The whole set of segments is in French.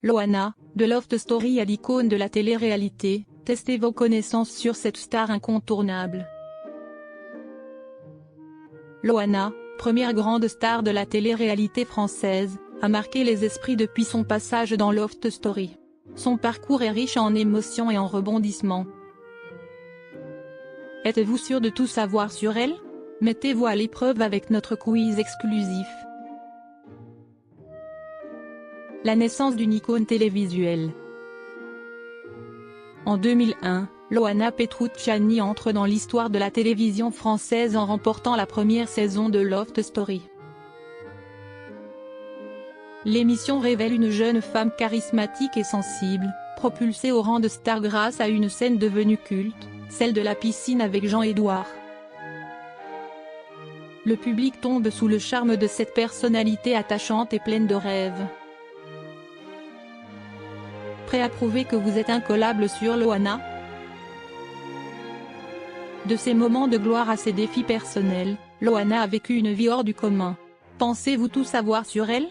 Loana, de Love Story à l'icône de la télé-réalité, testez vos connaissances sur cette star incontournable. Loana, première grande star de la télé-réalité française, a marqué les esprits depuis son passage dans Love Story. Son parcours est riche en émotions et en rebondissements. Êtes-vous sûr de tout savoir sur elle? Mettez-vous à l'épreuve avec notre quiz exclusif. La naissance d'une icône télévisuelle. En 2001, Loana Petrucciani entre dans l'histoire de la télévision française en remportant la première saison de Love Story. L'émission révèle une jeune femme charismatique et sensible, propulsée au rang de star grâce à une scène devenue culte, celle de la piscine avec Jean-Édouard. Le public tombe sous le charme de cette personnalité attachante et pleine de rêves. Prêt à prouver que vous êtes incollable sur Loana? De ses moments de gloire à ses défis personnels, Loana a vécu une vie hors du commun. Pensez-vous tout savoir sur elle?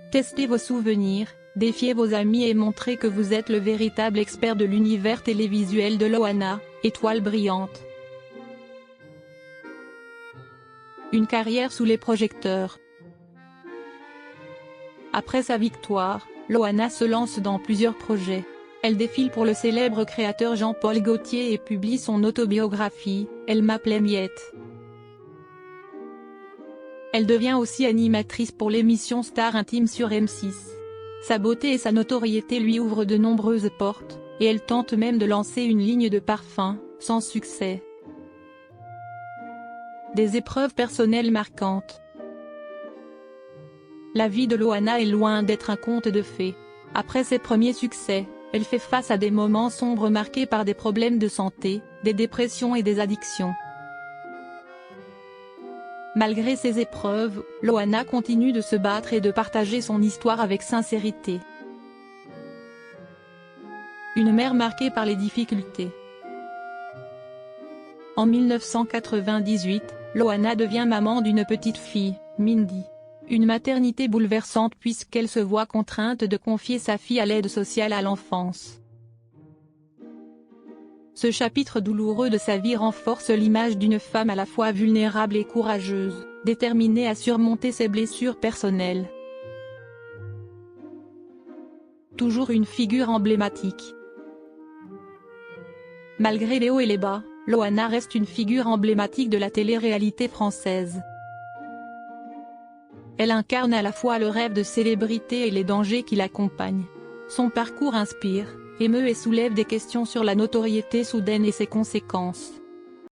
Testez vos souvenirs, défiez vos amis et montrez que vous êtes le véritable expert de l'univers télévisuel de Loana, étoile brillante. Une carrière sous les projecteurs. Après sa victoire, Loana se lance dans plusieurs projets. Elle défile pour le célèbre créateur Jean-Paul Gaultier et publie son autobiographie, Elle m'appelait Miette. Elle devient aussi animatrice pour l'émission Star Intime sur M6. Sa beauté et sa notoriété lui ouvrent de nombreuses portes, et elle tente même de lancer une ligne de parfums, sans succès. Des épreuves personnelles marquantes. La vie de Loana est loin d'être un conte de fées. Après ses premiers succès, elle fait face à des moments sombres marqués par des problèmes de santé, des dépressions et des addictions. Malgré ces épreuves, Loana continue de se battre et de partager son histoire avec sincérité. Une mère marquée par les difficultés. En 1998, Loana devient maman d'une petite fille, Mindy. Une maternité bouleversante puisqu'elle se voit contrainte de confier sa fille à l'aide sociale à l'enfance. Ce chapitre douloureux de sa vie renforce l'image d'une femme à la fois vulnérable et courageuse, déterminée à surmonter ses blessures personnelles. Toujours une figure emblématique. Malgré les hauts et les bas, Loana reste une figure emblématique de la télé-réalité française. Elle incarne à la fois le rêve de célébrité et les dangers qui l'accompagnent. Son parcours inspire, émeut et soulève des questions sur la notoriété soudaine et ses conséquences.